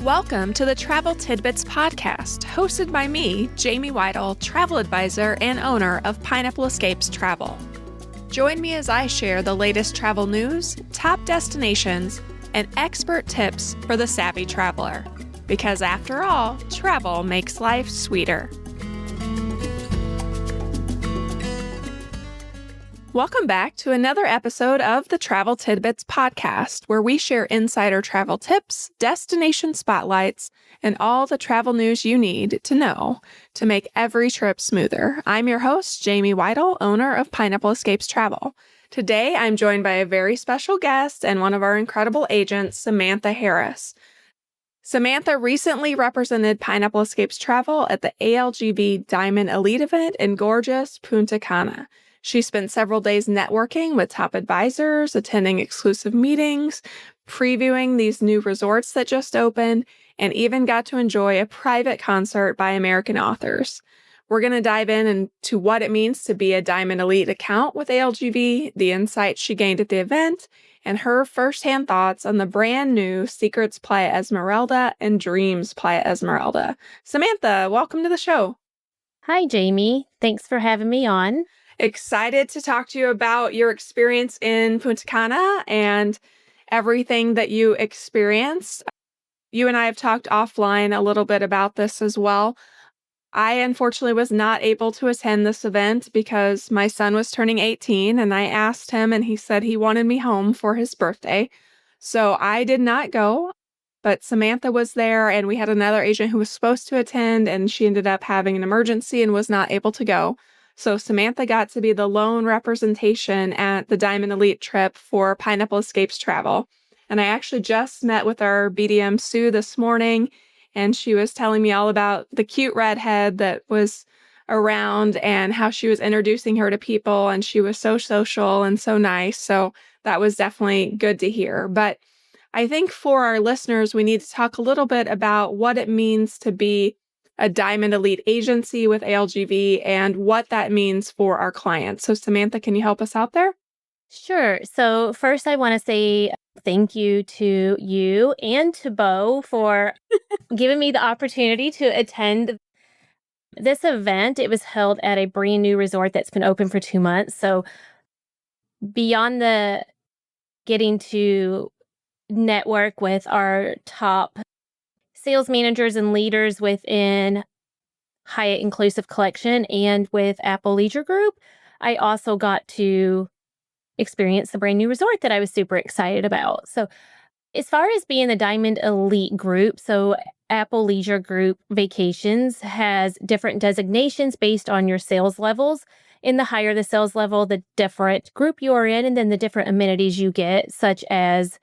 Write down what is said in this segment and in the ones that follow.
Welcome to the Travel Tidbits Podcast, hosted by me, Jamie Weitl, travel advisor and owner of Pineapple Escapes Travel. Join me as I share the latest travel news, top destinations, and expert tips for the savvy traveler. Because after all, travel makes life sweeter. Welcome back to another episode of the Travel Tidbits Podcast, where we share insider travel tips, destination spotlights, and all the travel news you need to know to make every trip smoother. I'm your host, Jamie Weitl, owner of Pineapple Escapes Travel. Today, I'm joined by a very special guest and one of our incredible agents, Samantha Harris. Samantha recently represented Pineapple Escapes Travel at the ALGV Diamond Elite Event in gorgeous Punta Cana. She spent several days networking with top advisors, attending exclusive meetings, previewing these new resorts that just opened, and even got to enjoy a private concert by American authors. We're going to dive into what it means to be a Diamond Elite account with ALGV, the insights she gained at the event, and her firsthand thoughts on the brand new Secrets Playa Esmeralda and Dreams Playa Esmeralda. Samantha, welcome to the show. Hi, Jamie. Thanks for having me on. Excited to talk to you about your experience in Punta Cana and everything that you experienced. You and I have talked offline a little bit about this as well. I unfortunately was not able to attend this event because my son was turning 18 and I asked him and he said he wanted me home for his birthday. So I did not go, but Samantha was there and we had another agent who was supposed to attend and she ended up having an emergency and was not able to go. So Samantha got to be the lone representation at the Diamond Elite trip for Pineapple Escapes Travel. And I actually just met with our BDM Sue this morning, and she was telling me all about the cute redhead that was around and how she was introducing her to people, and she was so social and so nice. So that was definitely good to hear. But I think for our listeners, we need to talk a little bit about what it means to be a Diamond Elite agency with ALGV and what that means for our clients. So Samantha, can you help us out there? Sure. So first, I want to say thank you to you and to Bo for giving me the opportunity to attend this event. It was held at a brand new resort that's been open for 2 months. So beyond the getting to network with our top sales managers and leaders within Hyatt Inclusive Collection and with Apple Leisure Group, I also got to experience the brand new resort that I was super excited about. So as far as being the Diamond Elite group, so Apple Leisure Group Vacations has different designations based on your sales levels. In the higher the sales level, the different group you are in, and then the different amenities you get, such as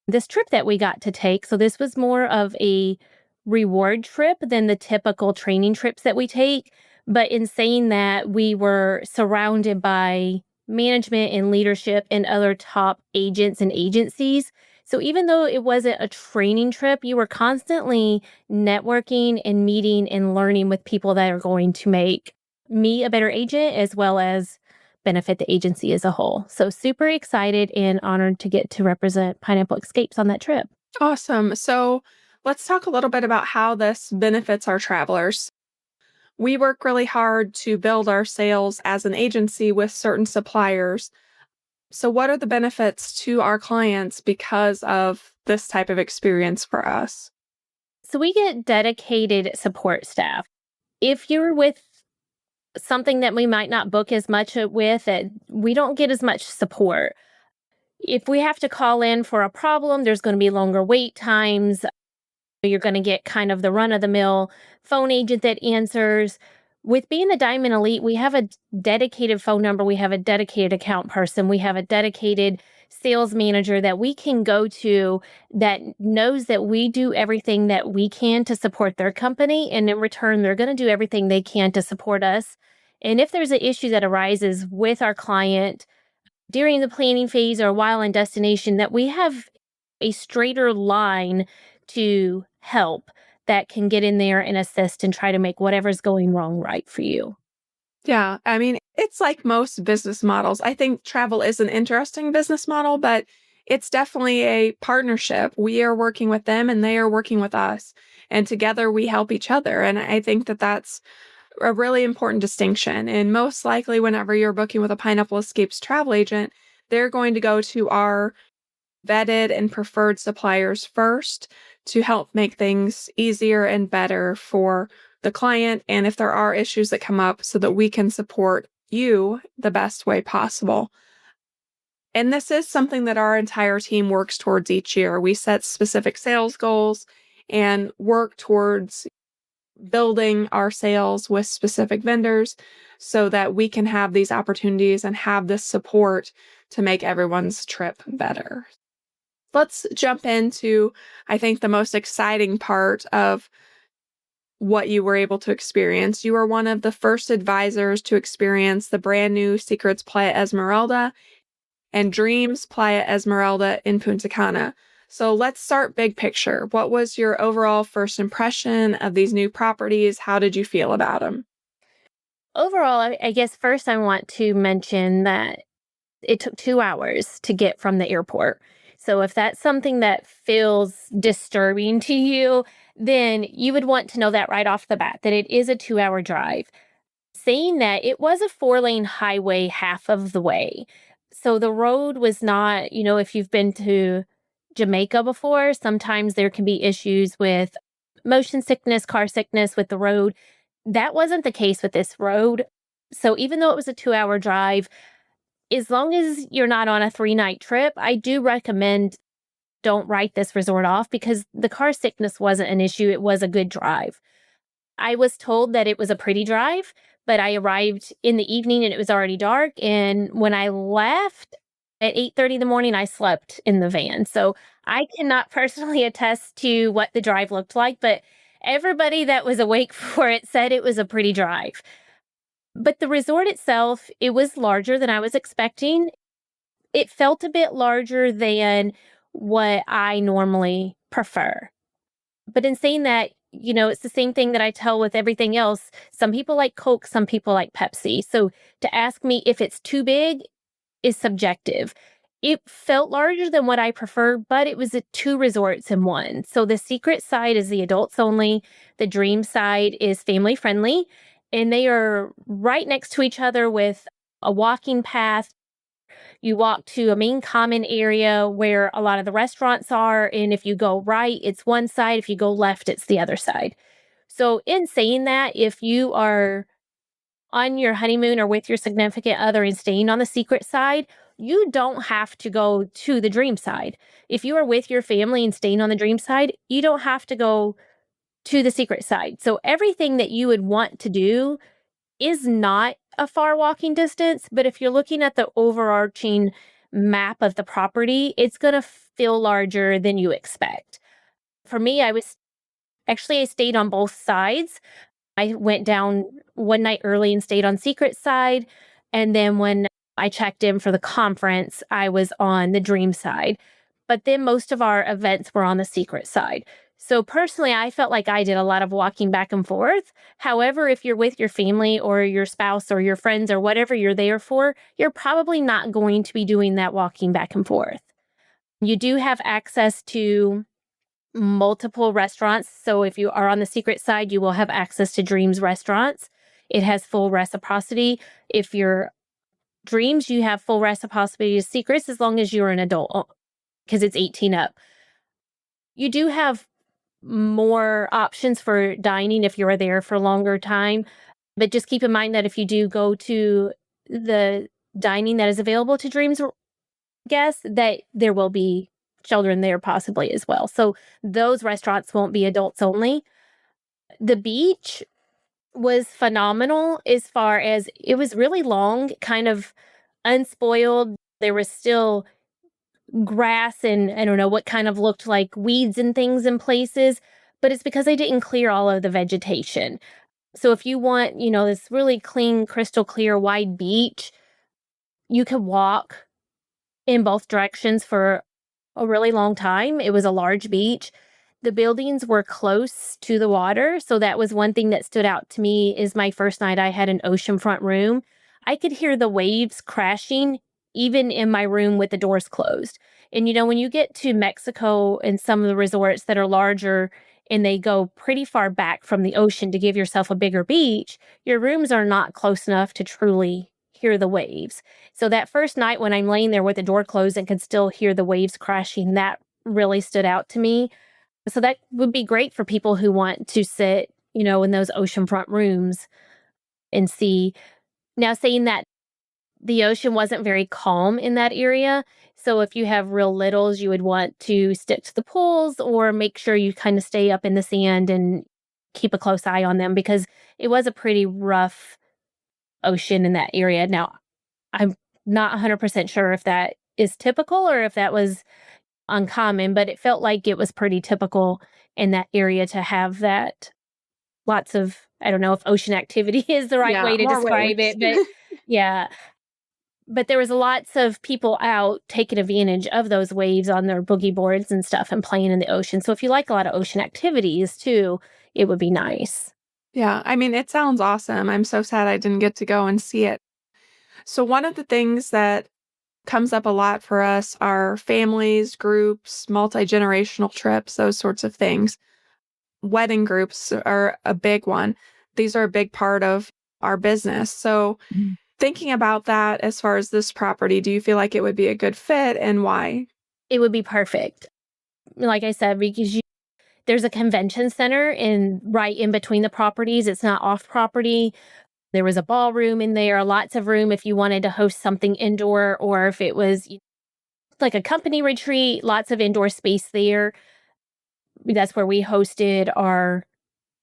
this trip that we got to take. So this was more of a reward trip than the typical training trips that we take. But in saying that, we were surrounded by management and leadership and other top agents and agencies. So even though it wasn't a training trip, you were constantly networking and meeting and learning with people that are going to make me a better agent as well as benefit the agency as a whole. So super excited and honored to get to represent Pineapple Escapes on that trip. Awesome. So let's talk a little bit about how this benefits our travelers. We work really hard to build our sales as an agency with certain suppliers. So what are the benefits to our clients because of this type of experience for us? So we get dedicated support staff. If you're with something that we might not book as much with, we don't get as much support. If we have to call in for a problem, there's going to be longer wait times. You're going to get kind of the run-of-the-mill phone agent that answers. With being the Diamond Elite, we have a dedicated phone number. We have a dedicated account person. We have a dedicated sales manager that we can go to that knows that we do everything that we can to support their company. And in return, they're going to do everything they can to support us. And if there's an issue that arises with our client during the planning phase or while in destination, that we have a straighter line to help that can get in there and assist and try to make whatever's going wrong right for you. Yeah, I mean, it's like most business models. I think travel is an interesting business model, but it's definitely a partnership. We are working with them and they are working with us. And together we help each other. And I think that that's a really important distinction. And most likely, whenever you're booking with a Pineapple Escapes travel agent, they're going to go to our vetted and preferred suppliers first to help make things easier and better for the client. And if there are issues that come up, so that we can support you the best way possible. And this is something that our entire team works towards each year. We set specific sales goals and work towards building our sales with specific vendors so that we can have these opportunities and have this support to make everyone's trip better. Let's jump into, I think, the most exciting part of what you were able to experience. You were one of the first advisors to experience the brand new Secrets Playa Esmeralda and Dreams Playa Esmeralda in Punta Cana. So let's start big picture. What was your overall first impression of these new properties? How did you feel about them? Overall, I guess first I want to mention that it took 2 hours to get from the airport. So if that's something that feels disturbing to you, then you would want to know that right off the bat, that it is a 2-hour drive. Saying that, it was a 4-lane highway half of the way. So the road was not, if you've been to Jamaica before, sometimes there can be issues with motion sickness, car sickness with the road. That wasn't the case with this road. So even though it was a 2-hour drive, as long as you're not on a 3-night trip, I do recommend don't write this resort off because the car sickness wasn't an issue. It was a good drive. I was told that it was a pretty drive, but I arrived in the evening and it was already dark. And when I left at 8:30 in the morning, I slept in the van. So I cannot personally attest to what the drive looked like, but everybody that was awake for it said it was a pretty drive. But the resort itself, it was larger than I was expecting. It felt a bit larger than what I normally prefer. But in saying that, it's the same thing that I tell with everything else. Some people like Coke, some people like Pepsi. So to ask me if it's too big is subjective. It felt larger than what I prefer, but it was 2 resorts in one. So the secret side is the adults only. The dream side is family friendly. And they are right next to each other with a walking path. You walk to a main common area where a lot of the restaurants are. And if you go right, it's one side. If you go left, it's the other side. So in saying that, if you are on your honeymoon or with your significant other and staying on the secret side, you don't have to go to the dream side. If you are with your family and staying on the dream side, you don't have to go to the secret side. So everything that you would want to do is not a far walking distance, but if you're looking at the overarching map of the property, it's going to feel larger than you expect. For me, I stayed on both sides. I went down one night early and stayed on secret side. And then when I checked in for the conference, I was on the dream side. But then most of our events were on the secret side. So personally, I felt like I did a lot of walking back and forth. However, if you're with your family or your spouse or your friends or whatever you're there for, you're probably not going to be doing that walking back and forth. You do have access to multiple restaurants. So if you are on the secret side, you will have access to Dreams restaurants. It has full reciprocity. If you're Dreams, you have full reciprocity to Secrets as long as you're an adult because it's 18 up. You do have more options for dining if you're there for a longer time. But just keep in mind that if you do go to the dining that is available to Dreams guests, that there will be children there possibly as well. So those restaurants won't be adults only. The beach was phenomenal as far as it was really long, kind of unspoiled. There was still grass and I don't know what kind of looked like weeds and things in places, but it's because they didn't clear all of the vegetation. So if you want, this really clean, crystal clear, wide beach, you could walk in both directions for a really long time. It was a large beach. The buildings were close to the water. So that was one thing that stood out to me is my first night I had an oceanfront room. I could hear the waves crashing even in my room with the doors closed. And, when you get to Mexico and some of the resorts that are larger and they go pretty far back from the ocean to give yourself a bigger beach, your rooms are not close enough to truly hear the waves. So that first night when I'm laying there with the door closed and could still hear the waves crashing, that really stood out to me. So that would be great for people who want to sit, in those oceanfront rooms and see. Now, saying that, the ocean wasn't very calm in that area. So if you have real littles, you would want to stick to the pools or make sure you kind of stay up in the sand and keep a close eye on them, because it was a pretty rough ocean in that area. Now, I'm not 100% sure if that is typical or if that was uncommon, but it felt like it was pretty typical in that area to have that. Lots of, I don't know if ocean activity is the right Yeah, way to more describe waves. it, but yeah. But there was lots of people out taking advantage of those waves on their boogie boards and stuff and playing in the ocean. So if you like a lot of ocean activities too, it would be nice. Yeah, I mean, it sounds awesome. I'm so sad I didn't get to go and see it. So one of the things that comes up a lot for us are families, groups, multi-generational trips, those sorts of things. Wedding groups are a big one. These are a big part of our business. So Mhm. thinking about that as far as this property, do you feel like it would be a good fit and why? It would be perfect. Like I said, because there's a convention center right in between the properties. It's not off property. There was a ballroom in there, lots of room if you wanted to host something indoor, or if it was like a company retreat, lots of indoor space there. That's where we hosted our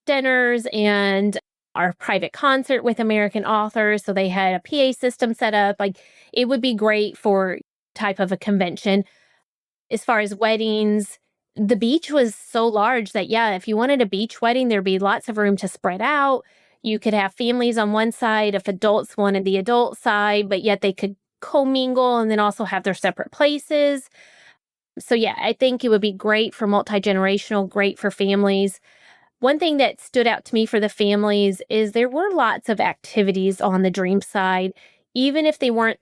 dinners and our private concert with American authors. So they had a PA system set up. Like, it would be great for type of a convention. As far as weddings, the beach was so large that, yeah, if you wanted a beach wedding, there'd be lots of room to spread out. You could have families on one side if adults wanted the adult side, but yet they could commingle and then also have their separate places. So, yeah, I think it would be great for multi-generational, great for families. One thing that stood out to me for the families is there were lots of activities on the Dream side, even if they weren't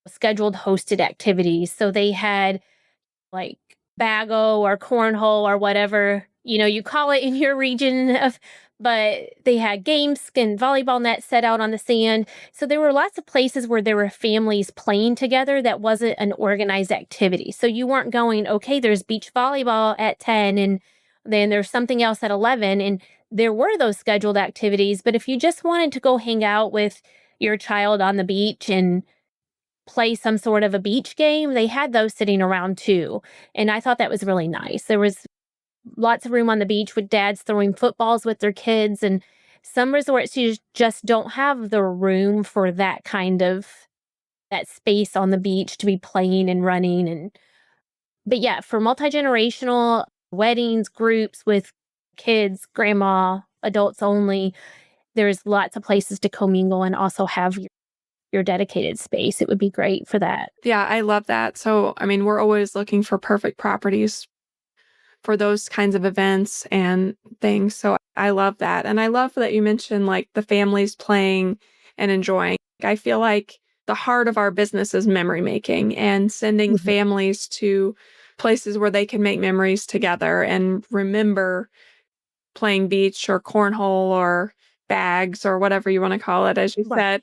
scheduled hosted activities. So they had like bago or cornhole or whatever, you call it in your region of, but they had games and volleyball nets set out on the sand. So there were lots of places where there were families playing together that wasn't an organized activity. So you weren't going, okay, there's beach volleyball at 10 and then there's something else at 11. And there were those scheduled activities. But if you just wanted to go hang out with your child on the beach and play some sort of a beach game, they had those sitting around too. And I thought that was really nice. There was lots of room on the beach with dads throwing footballs with their kids. And some resorts, you just don't have the room for that kind of that space on the beach to be playing and running. But yeah, for multi-generational weddings, groups with kids, grandma, adults only, there's lots of places to commingle and also have your dedicated space. It would be great for that. Yeah, I love that. So, I mean, we're always looking for perfect properties for those kinds of events and things. So I love that. And I love that you mentioned like the families playing and enjoying. I feel like the heart of our business is memory making and sending Mhm. families to places where they can make memories together and remember playing beach or cornhole or bags or whatever you want to call it, as you Right. said,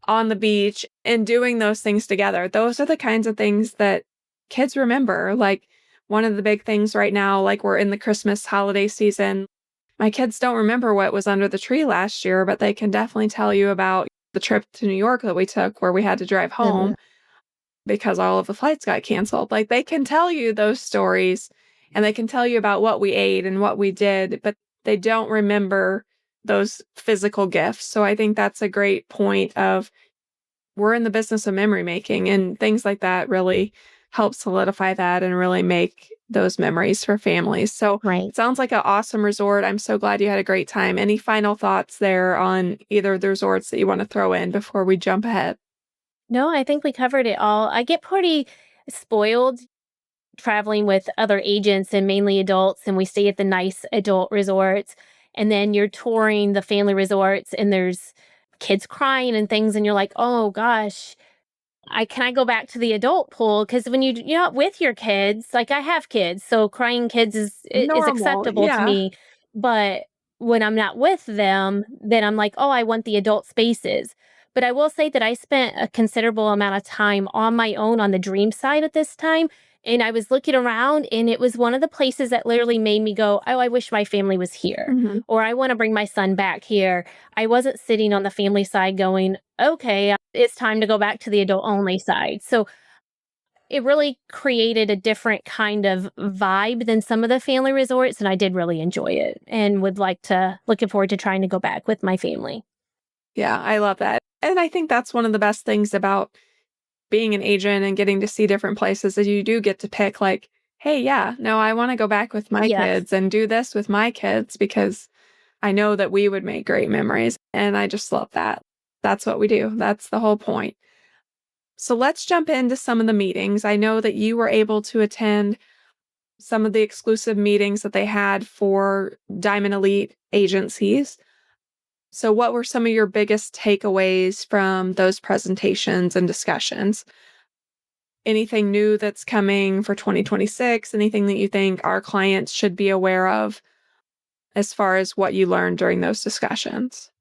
on the beach and doing those things together. Those are the kinds of things that kids remember. Like one of the big things right now, like we're in the Christmas holiday season. My kids don't remember what was under the tree last year, but they can definitely tell you about the trip to New York that we took where we had to drive Oh, yeah. home because all of the flights got canceled. Like they can tell you those stories and they can tell you about what we ate and what we did, but they don't remember those physical gifts. So I think that's a great point of we're in the business of memory making and things like that really help solidify that and really make those memories for families. So Right. it sounds like an awesome resort. I'm so glad you had a great time. Any final thoughts there on either of the resorts that you want to throw in before we jump ahead? No, I think we covered it all. I get pretty spoiled traveling with other agents and mainly adults, and we stay at the nice adult resorts. And then you're touring the family resorts, and there's kids crying and things, and you're like, oh gosh, can I go back to the adult pool? Because when you're not with your kids, like I have kids, so crying kids is Normal. acceptable to Yeah. me. But when I'm not with them, then I'm like, oh, I want the adult spaces. But I will say that I spent a considerable amount of time on my own on the dream side at this time. And I was looking around, and it was one of the places that literally made me go, oh, I wish my family was here, Mhm. or I want to bring my son back here. I wasn't sitting on the family side going, okay, it's time to go back to the adult only side. So it really created a different kind of vibe than some of the family resorts. And I did really enjoy it and looking forward to trying to go back with my family. Yeah, I love that. And I think that's one of the best things about being an agent and getting to see different places is you do get to pick like, hey, yeah, no, I want to go back with my Yes. kids and do this with my kids because I know that we would make great memories. And I just love that. That's what we do. That's the whole point. So let's jump into some of the meetings. I know that you were able to attend some of the exclusive meetings that they had for Diamond Elite agencies. So, what were some of your biggest takeaways from those presentations and discussions? Anything new that's coming for 2026? Anything that you think our clients should be aware of as far as what you learned during those discussions?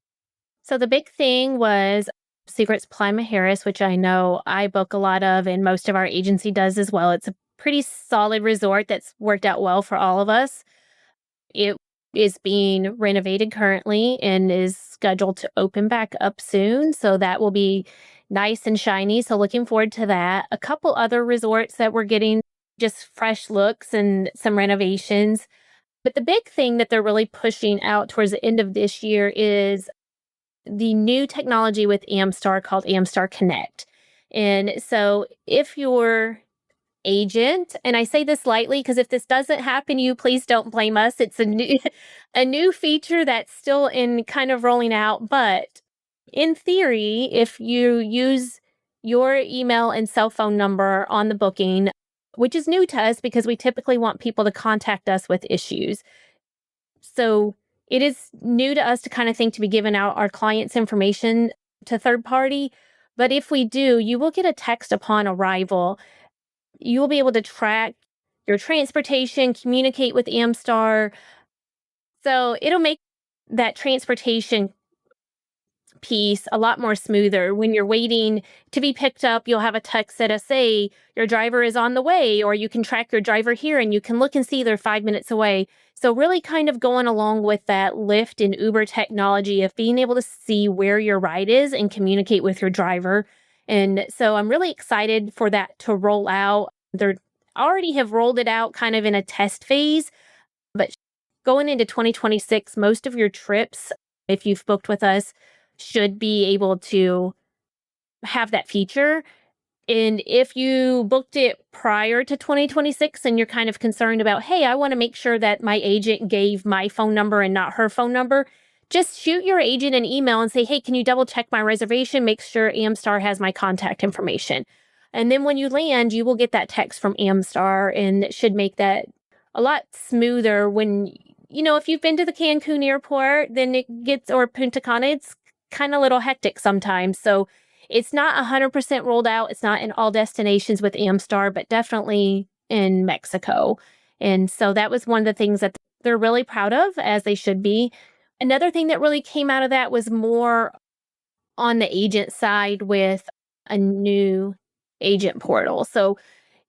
So the big thing was Secrets Playa Harris, which I know I book a lot of, and most of our agency does as well. It's a pretty solid resort that's worked out well for all of us. It is being renovated currently and is scheduled to open back up soon. So that will be nice and shiny. So looking forward to that. A couple other resorts that we're getting just fresh looks and some renovations. But the big thing that they're really pushing out towards the end of this year is the new technology with Amstar called Amstar Connect. And so if your agent, and I say this lightly because if this doesn't happen to you, please don't blame us. It's a new a new feature that's still in kind of rolling out, but in theory, if you use your email and cell phone number on the booking, which is new to us because we typically want people to contact us with issues. So it is new to us to kind of think to be giving out our clients' information to third party. But if we do, you will get a text upon arrival. You will be able to track your transportation, communicate with Amstar. So it'll make that transportation piece a lot more smoother. When you're waiting to be picked up, you'll have a text that say your driver is on the way, or you can track your driver here and you can look and see they're 5 minutes away. So really kind of going along with that Lyft and Uber technology of being able to see where your ride is and communicate with your driver. And so I'm really excited for that to roll out. They're already have rolled it out kind of in a test phase, but going into 2026, most of your trips, if you've booked with us, should be able to have that feature. And if you booked it prior to 2026 and you're kind of concerned about, hey, I want to make sure that my agent gave my phone number and not her phone number, just shoot your agent an email and say, hey, can you double check my reservation? Make sure Amstar has my contact information. And then when you land, you will get that text from Amstar, and it should make that a lot smoother when, if you've been to the Cancun airport, then it gets, or Punta Cana, it's kind of a little hectic sometimes. So it's not 100% rolled out. It's not in all destinations with Amstar, but definitely in Mexico. And so that was one of the things that they're really proud of, as they should be. Another thing that really came out of that was more on the agent side with a new agent portal. So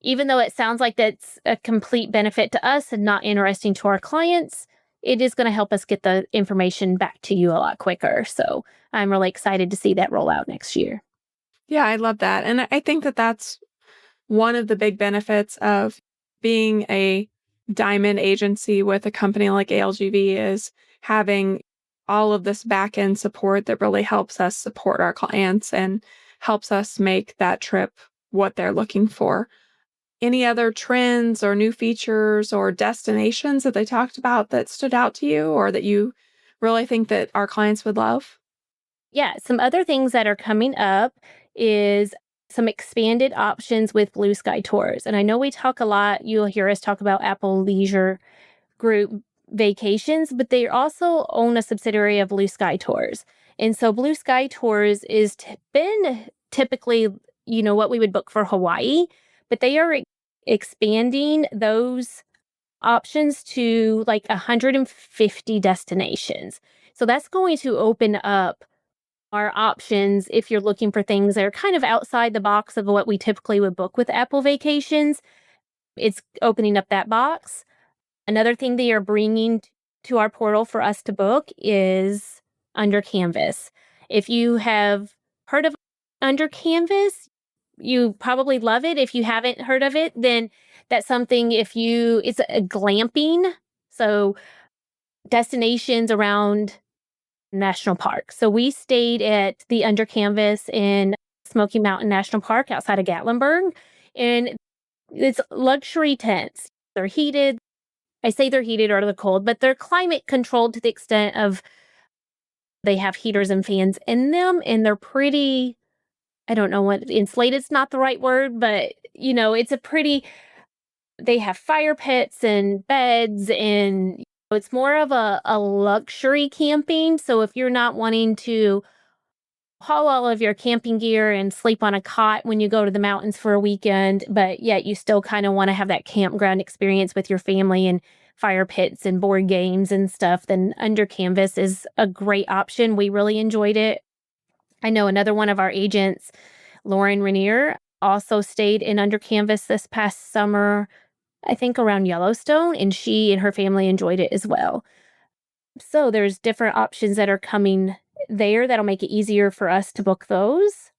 even though it sounds like that's a complete benefit to us and not interesting to our clients, it is going to help us get the information back to you a lot quicker. So I'm really excited to see that roll out next year. Yeah, I love that. And I think that that's one of the big benefits of being a diamond agency with a company like ALGV is having all of this back end support that really helps us support our clients and helps us make that trip what they're looking for. Any other trends or new features or destinations that they talked about that stood out to you or that you really think that our clients would love? Yeah, some other things that are coming up is some expanded options with Blue Sky Tours. And I know we talk a lot, you'll hear us talk about Apple Leisure Group vacations, but they also own a subsidiary of Blue Sky Tours. And so Blue Sky Tours is been typically what we would book for Hawaii, but they are expanding those options to like 150 destinations. So that's going to open up our options if you're looking for things that are kind of outside the box of what we typically would book with Apple Vacations. It's opening up that box. Another thing they are bringing to our portal for us to book is Under Canvas. If you have heard of Under Canvas, you probably love it. If you haven't heard of it, then that's something it's a glamping. So destinations around national park. So we stayed at the Under Canvas in Smoky Mountain National Park outside of Gatlinburg. And it's luxury tents. They're heated. I say they're heated or they're cold, but they're climate controlled to the extent of they have heaters and fans in them. And they're pretty, I don't know what, insulated's not the right word, but it's they have fire pits and beds, and it's more of a luxury camping. So if you're not wanting to haul all of your camping gear and sleep on a cot when you go to the mountains for a weekend, but yet you still kind of want to have that campground experience with your family and fire pits and board games and stuff, then Under Canvas is a great option. We really enjoyed it. I know another one of our agents, Lauren Rainier, also stayed in Under Canvas this past summer, I think around Yellowstone, and she and her family enjoyed it as well. So there's different options that are coming there that'll make it easier for us to book those.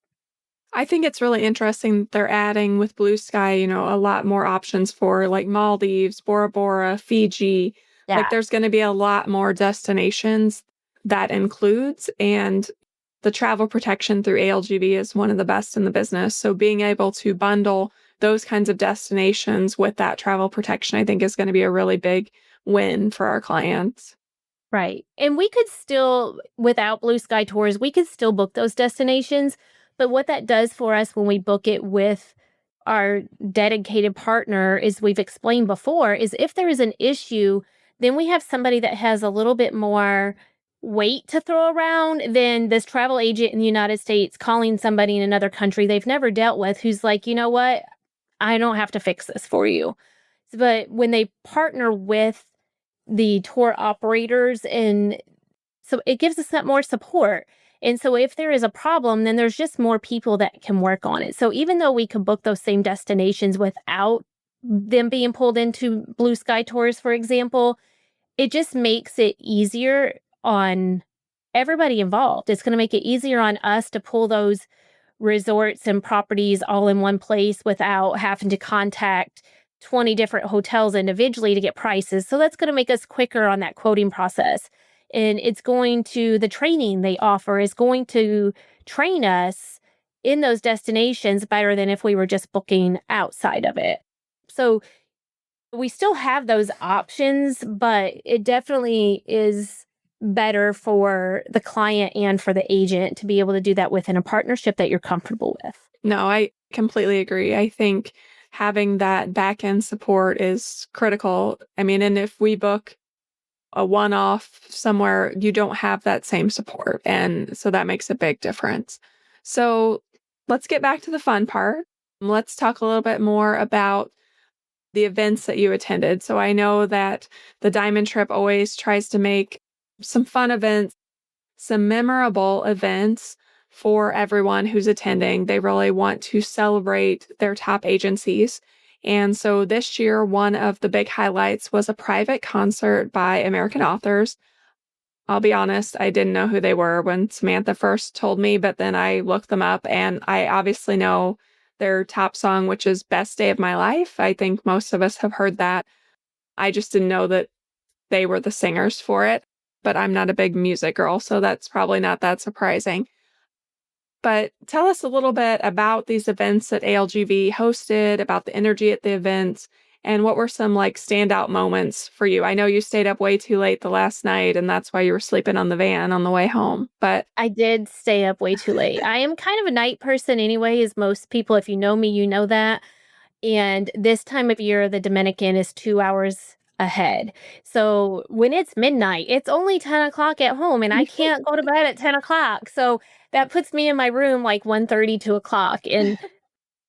I think it's really interesting that they're adding with Blue Sky, a lot more options for like Maldives, Bora Bora, Fiji. Yeah. Like there's going to be a lot more destinations that includes, and the travel protection through ALGV is one of the best in the business. So being able to bundle those kinds of destinations with that travel protection, I think is going to be a really big win for our clients. Right. And we could still, without Blue Sky Tours, we could still book those destinations. But what that does for us when we book it with our dedicated partner, as we've explained before, is if there is an issue, then we have somebody that has a little bit more weight to throw around than this travel agent in the United States calling somebody in another country they've never dealt with who's like, you know what, I don't have to fix this for you. But when they partner with the tour operators, and so it gives us that more support. And so if there is a problem, then there's just more people that can work on it. So even though we can book those same destinations without them being pulled into Blue Sky Tours, for example, it just makes it easier on everybody involved. It's going to make it easier on us to pull those resorts and properties all in one place without having to contact 20 different hotels individually to get prices. So that's going to make us quicker on that quoting process. And the training they offer is going to train us in those destinations better than if we were just booking outside of it. So we still have those options, but it definitely is better for the client and for the agent to be able to do that within a partnership that you're comfortable with. No, I completely agree. I think having that back end support is critical. I mean, and if we book a one-off somewhere, you don't have that same support. And so that makes a big difference. So let's get back to the fun part. Let's talk a little bit more about the events that you attended. So I know that the Diamond Trip always tries to make some fun events, some memorable events for everyone who's attending. They really want to celebrate their top agencies. And so this year, one of the big highlights was a private concert by American authors. I'll be honest, I didn't know who they were when Samantha first told me, but then I looked them up and I obviously know their top song, which is Best Day of My Life. I think most of us have heard that. I just didn't know that they were the singers for it, but I'm not a big music girl, so that's probably not that surprising. But tell us a little bit about these events that ALGV hosted, about the energy at the events, and what were some like standout moments for you? I know you stayed up way too late the last night, and that's why you were sleeping on the van on the way home. But I did stay up way too late. I am kind of a night person anyway, as most people, if you know me, you know that. And this time of year, the Dominican is 2 hours ahead. So when it's midnight, it's only 10 o'clock at home and I can't go to bed at 10 o'clock. So that puts me in my room like 1:30, 2 o'clock. And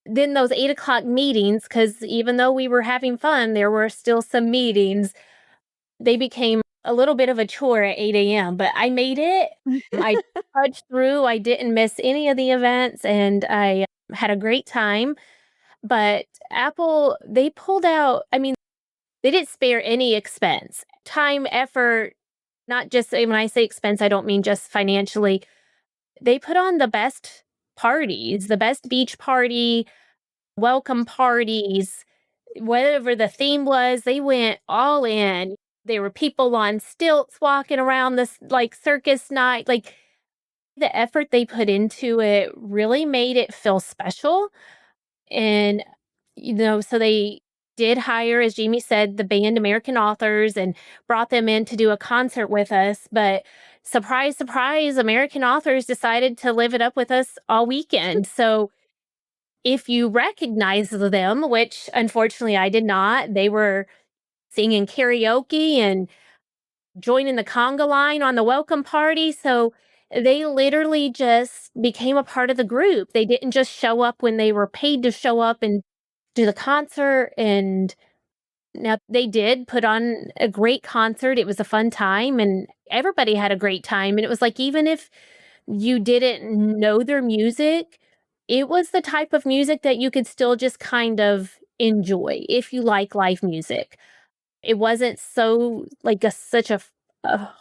then those 8 o'clock meetings, because even though we were having fun, there were still some meetings. They became a little bit of a chore at 8 a.m., but I made it. I trudged through. I didn't miss any of the events and I had a great time. But Apple, they pulled out, I mean, they didn't spare any expense, time, effort, not just when I say expense, I don't mean just financially. They put on the best parties, the best beach party, welcome parties, whatever the theme was, they went all in. There were people on stilts walking around this like circus night. Like the effort they put into it really made it feel special. And, so they did hire, as Jamie said, the band American Authors and brought them in to do a concert with us. But surprise, surprise, American Authors decided to live it up with us all weekend. So if you recognize them, which unfortunately I did not, they were singing karaoke and joining the conga line on the welcome party. So they literally just became a part of the group. They didn't just show up when they were paid to show up and do the concert. And now they did put on a great concert. It was a fun time and everybody had a great time. And it was like, even if you didn't know their music, it was the type of music that you could still just kind of enjoy if you like live music. It wasn't so like a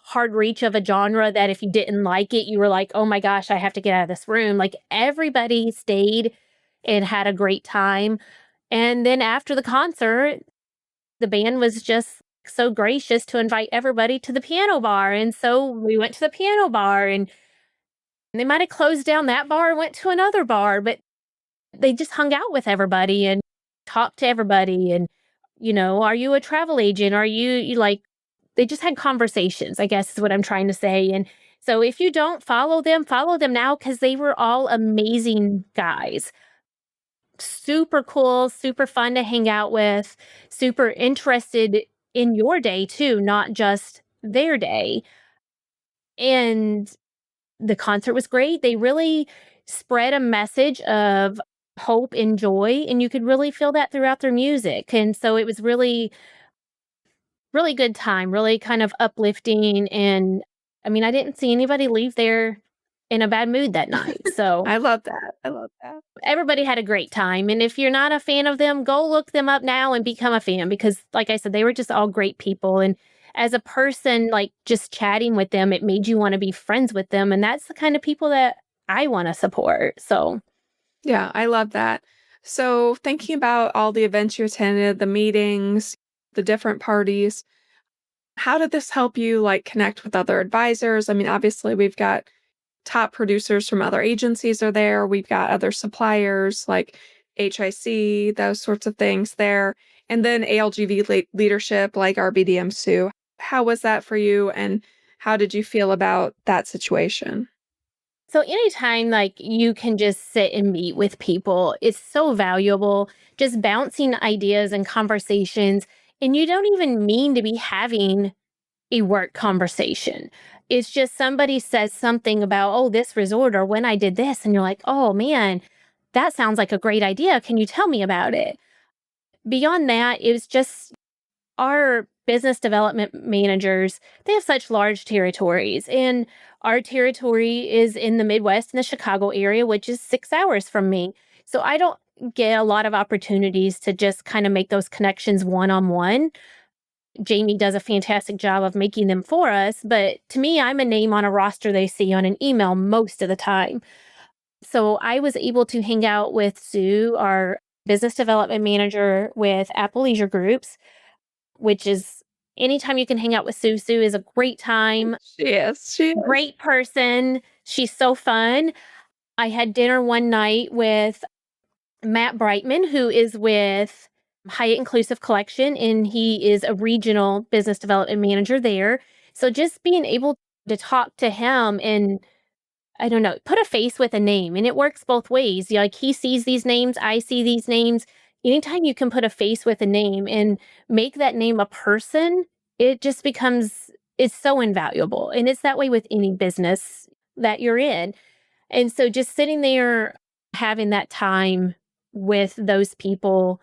hard reach of a genre that if you didn't like it, you were like, oh my gosh, I have to get out of this room. Like everybody stayed and had a great time. And then after the concert, the band was just so gracious to invite everybody to the piano bar. And so we went to the piano bar and they might have closed down that bar and went to another bar, but they just hung out with everybody and talked to everybody. And, are you a travel agent? Are you like, they just had conversations, I guess is what I'm trying to say. And so if you don't follow them now because they were all amazing guys. Super cool, super fun to hang out with, super interested in your day too, not just their day. And the concert was great. They really spread a message of hope and joy, and you could really feel that throughout their music. And so it was really, really good time, really kind of uplifting. And I mean, I didn't see anybody leave there in a bad mood that night. So I love that. I love that. everybody had a great time. And if you're not a fan of them, go look them up now and become a fan because, like I said, they were just all great people. And as a person, like just chatting with them, it made you want to be friends with them. And that's the kind of people that I want to support. So, Yeah, I love that. So, thinking about all the events you attended, the meetings, the different parties, how did this help you like connect with other advisors? I mean, obviously, we've got top producers from other agencies are there. We've got other suppliers like HIC, those sorts of things there. And then ALGV leadership like RBDM Sue. How was that for you? And how did you feel about that situation? so anytime like you can just sit and meet with people, it's so valuable. Just bouncing ideas and conversations. And you don't even mean to be having a work conversation. It's just somebody says something about, oh, this resort or when I did this. And you're like, oh man, that sounds like a great idea. Can you tell me about it? Beyond that, it was just our business development managers, they have such large territories. And our territory is in the Midwest in the Chicago area, which is 6 hours from me. So I don't get a lot of opportunities to just kind of make those connections one on one. Jamie does a fantastic job of making them for us, but to me, I'm a name on a roster they see on an email most of the time. So I was able to hang out with Sue, our business development manager with Apple Leisure Groups, which is anytime you can hang out with Sue. Sue is a great time, She is. She is. great person. She's so fun. I had dinner one night with Matt Brightman, who is with Hyatt Inclusive Collection, and he is a regional business development manager there. So just being able to talk to him and I don't know, put a face with a name, and it works both ways. Like he sees these names, I see these names. anytime you can put a face with a name and make that name a person, it just becomes, it's so invaluable. And it's that way with any business that you're in. And so just sitting there, having that time with those people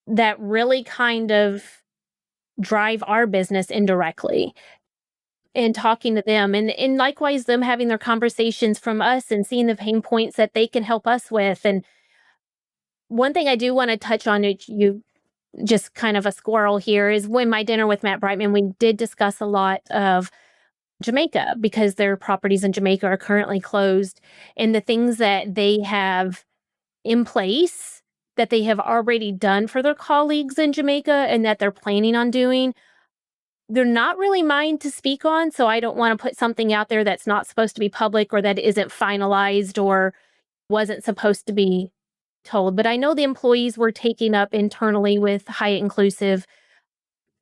that really kind of drive our business indirectly, and talking to them, and likewise them having their conversations from us and seeing the pain points that they can help us with. And one thing I do want to touch on, it you just kind of a squirrel here, is when my dinner with Matt Brightman, we did discuss a lot of Jamaica because their properties in Jamaica are currently closed, and the things that they have in place that they have already done for their colleagues in Jamaica and that they're planning on doing. They're not really mine to speak on, so I don't want to put something out there that's not supposed to be public or that isn't finalized or wasn't supposed to be told. But I know the employees were taking up internally with Hyatt Inclusive,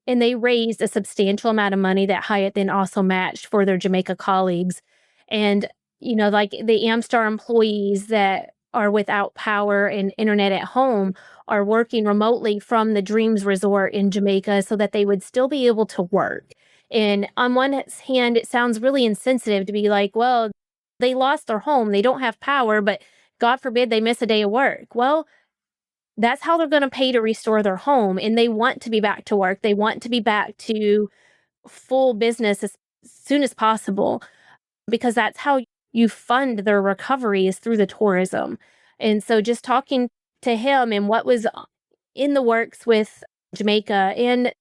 and they raised a substantial amount of money that Hyatt then also matched for their Jamaica colleagues. And, like the Amstar employees that are without power and internet at home are working remotely from the Dreams Resort in Jamaica so that they would still be able to work. And on one hand, it sounds really insensitive to be like, well, they lost their home, they don't have power, but God forbid they miss a day of work. Well, that's how they're going to pay to restore their home. And they want to be back to work. They want to be back to full business as soon as possible, because that's how you fund their recovery, is through the tourism. And so just talking to him and what was in the works with Jamaica, and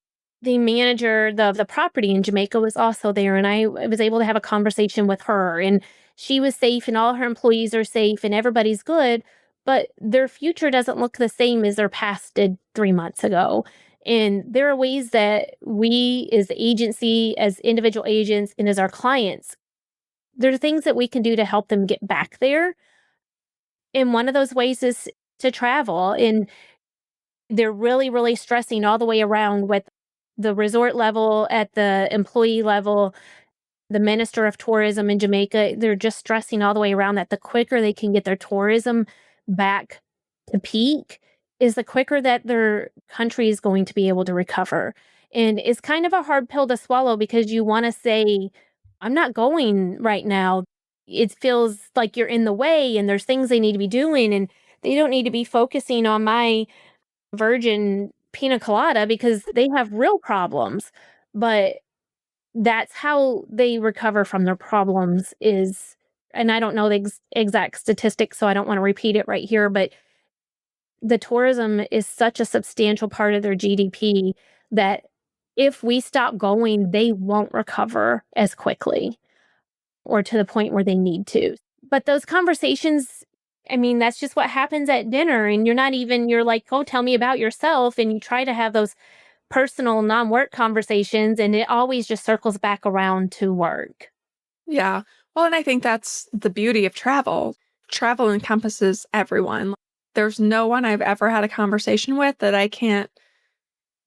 the manager of the property in Jamaica was also there. And I was able to have a conversation with her, and she was safe and all her employees are safe and everybody's good, but their future doesn't look the same as their past did 3 months ago. And there are ways that we as the agency, as individual agents, and as our clients, there are things that we can do to help them get back there. And one of those ways is to travel. And they're really, really stressing all the way around with the resort level, at the employee level, the minister of tourism in Jamaica. They're just stressing all the way around that the quicker they can get their tourism back to peak is the quicker that their country is going to be able to recover. And it's kind of a hard pill to swallow because you want to say, I'm not going right now. It feels like you're in the way and there's things they need to be doing, and they don't need to be focusing on my virgin pina colada because they have real problems. But that's how they recover from their problems is, and I don't know the exact statistics, so I don't want to repeat it right here, but the tourism is such a substantial part of their GDP that if we stop going, they won't recover as quickly or to the point where they need to. But those conversations, I mean, that's just what happens at dinner. And you're like, oh, tell me about yourself. And you try to have those personal, non-work conversations, and it always just circles back around to work. Yeah. Well, and I think that's the beauty of travel. Travel encompasses everyone. There's no one I've ever had a conversation with that I can't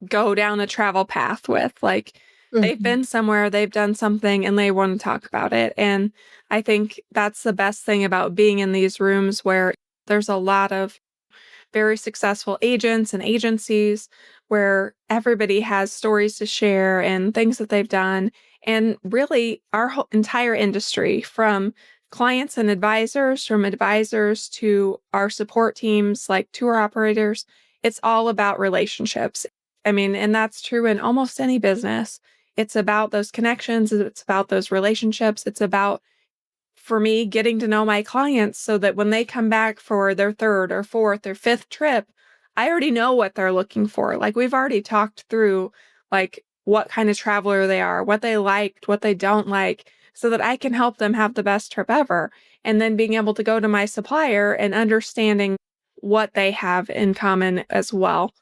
go down a travel path with. Like, they've been somewhere, they've done something, and they want to talk about it. And I think that's the best thing about being in these rooms where there's a lot of very successful agents and agencies where everybody has stories to share and things that they've done. And really, our whole entire industry, from clients and advisors, from advisors to our support teams like tour operators, it's all about relationships. I mean, and that's true in almost any business. It's about those connections. It's about those relationships. It's about, for me, getting to know my clients so that when they come back for their third or fourth or fifth trip, I already know what they're looking for. Like, we've already talked through like what kind of traveler they are, what they liked, what they don't like, so that I can help them have the best trip ever. And then being able to go to my supplier and understanding what they have in common as well.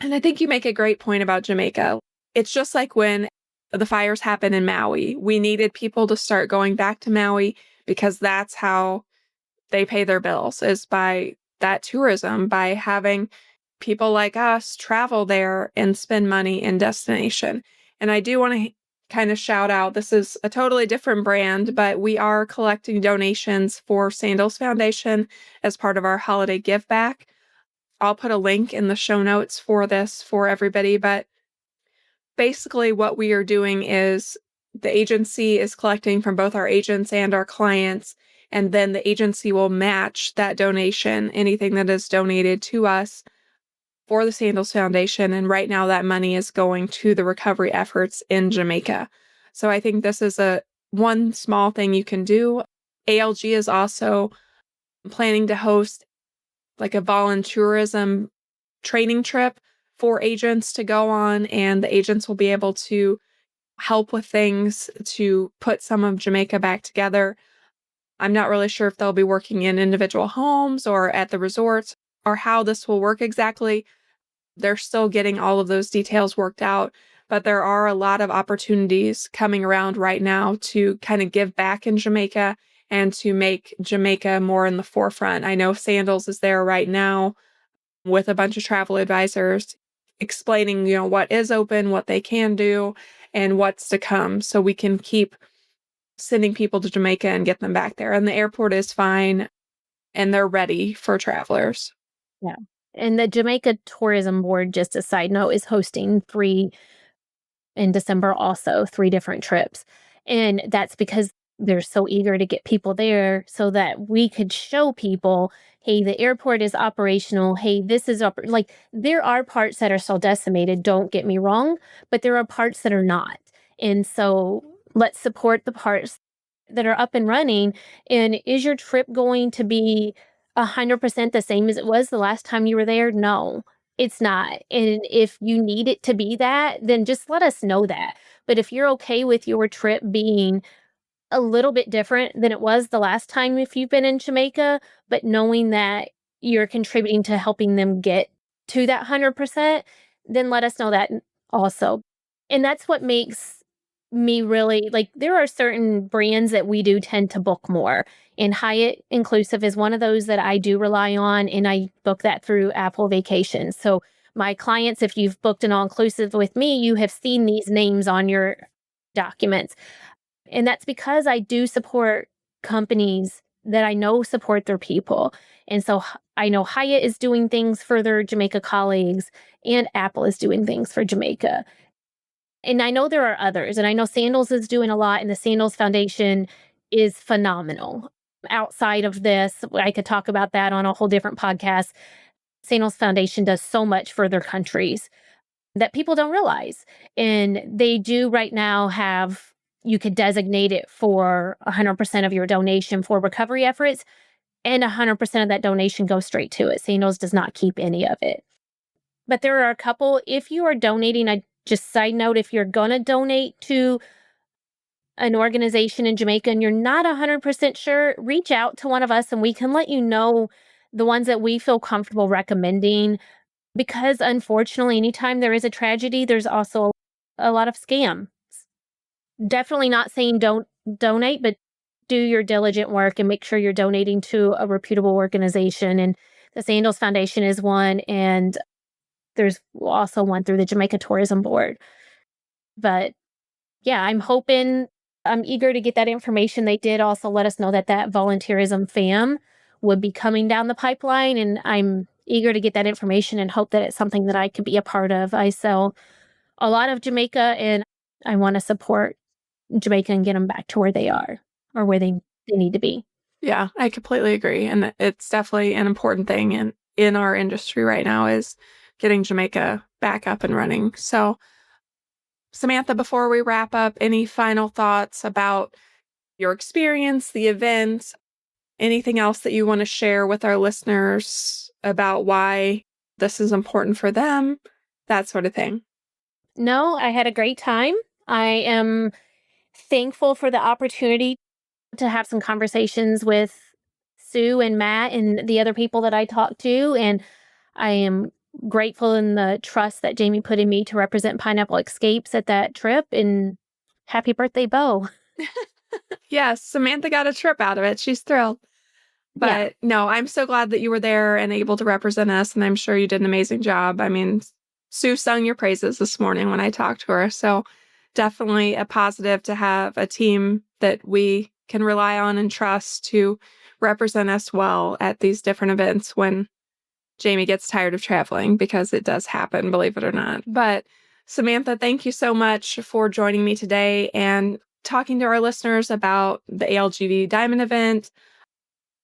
And I think you make a great point about Jamaica. It's just like when the fires happened in Maui. We needed people to start going back to Maui because that's how they pay their bills, is by that tourism, by having people like us travel there and spend money in destination. And I do want to kind of shout out, this is a totally different brand, but we are collecting donations for Sandals Foundation as part of our holiday give back. I'll put a link in the show notes for this for everybody, but basically what we are doing is the agency is collecting from both our agents and our clients, and then the agency will match that donation, anything that is donated to us for the Sandals Foundation. And right now that money is going to the recovery efforts in Jamaica. So I think this is one small thing you can do. ALG is also planning to host like a volunteerism training trip for agents to go on, and the agents will be able to help with things to put some of Jamaica back together. I'm not really sure if they'll be working in individual homes or at the resorts or how this will work exactly. They're still getting all of those details worked out, but there are a lot of opportunities coming around right now to kind of give back in Jamaica and to make Jamaica more in the forefront. I know Sandals is there right now with a bunch of travel advisors explaining, what is open, what they can do, and what's to come, so we can keep sending people to Jamaica and get them back there. And the airport is fine and they're ready for travelers. Yeah. And the Jamaica Tourism Board, just a side note, is hosting 3 in December also, 3 different trips. And that's because they're so eager to get people there so that we could show people, hey, the airport is operational. Hey, this is like, there are parts that are still decimated, don't get me wrong, but there are parts that are not. And so let's support the parts that are up and running. And is your trip going to be 100% the same as it was the last time you were there? No, it's not. And if you need it to be that, then just let us know that. But if you're okay with your trip being a little bit different than it was the last time if you've been in Jamaica, but knowing that you're contributing to helping them get to that 100%, then let us know that also. And that's what makes me really like, there are certain brands that we do tend to book more. And Hyatt Inclusive is one of those that I do rely on, and I book that through Apple Vacations. So my clients, if you've booked an all-inclusive with me, you have seen these names on your documents. And that's because I do support companies that I know support their people. And so I know Hyatt is doing things for their Jamaica colleagues, and Apple is doing things for Jamaica. And I know there are others, and I know Sandals is doing a lot, and the Sandals Foundation is phenomenal. Outside of this, I could talk about that on a whole different podcast. Sandals Foundation does so much for their countries that people don't realize. And they do right now have, you could designate it for 100% of your donation for recovery efforts, and 100% of that donation goes straight to it. Sandals does not keep any of it. But there are a couple, if you are donating, just side note, if you're going to donate to an organization in Jamaica and you're not 100% sure, reach out to one of us and we can let you know the ones that we feel comfortable recommending. Because unfortunately, anytime there is a tragedy, there's also a lot of scams. Definitely not saying don't donate, but do your diligent work and make sure you're donating to a reputable organization. And the Sandals Foundation is one, and there's also one through the Jamaica Tourism Board. But yeah, I'm eager to get that information. They did also let us know that volunteerism FAM would be coming down the pipeline, and I'm eager to get that information and hope that it's something that I could be a part of. I sell a lot of Jamaica, and I want to support Jamaica and get them back to where they are or where they need to be. Yeah, I completely agree. And it's definitely an important thing in our industry right now is getting Jamaica back up and running. So, Samantha, before we wrap up, any final thoughts about your experience, the event, anything else that you want to share with our listeners about why this is important for them, that sort of thing? No, I had a great time. I am thankful for the opportunity to have some conversations with Sue and Matt and the other people that I talked to. And I am grateful in the trust that Jamie put in me to represent Pineapple Escapes at that trip. And happy birthday, Bo. Yes, Samantha got a trip out of it. She's thrilled. But no, I'm so glad that you were there and able to represent us. And I'm sure you did an amazing job. I mean, Sue sung your praises this morning when I talked to her. So definitely a positive to have a team that we can rely on and trust to represent us well at these different events when Jamie gets tired of traveling, because it does happen, believe it or not. But Samantha, thank you so much for joining me today and talking to our listeners about the ALGV Diamond Event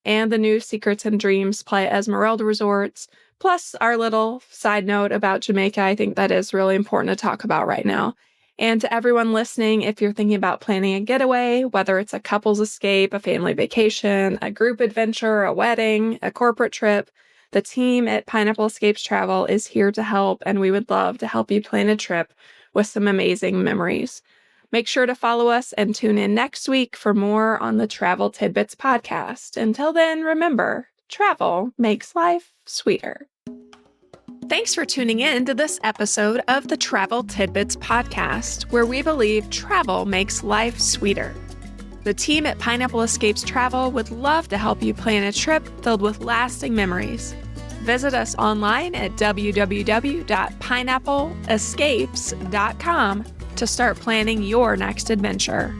and the new Secrets and Dreams Playa Esmeralda resorts, plus our little side note about Jamaica. I think that is really important to talk about right now. And to everyone listening, if you're thinking about planning a getaway, whether it's a couple's escape, a family vacation, a group adventure, a wedding, a corporate trip, the team at Pineapple Escapes Travel is here to help, and we would love to help you plan a trip with some amazing memories. Make sure to follow us and tune in next week for more on the Travel Tidbits Podcast. Until then, remember, travel makes life sweeter. Thanks for tuning in to this episode of the Travel Tidbits Podcast, where we believe travel makes life sweeter. The team at Pineapple Escapes Travel would love to help you plan a trip filled with lasting memories. Visit us online at www.pineappleescapes.com to start planning your next adventure.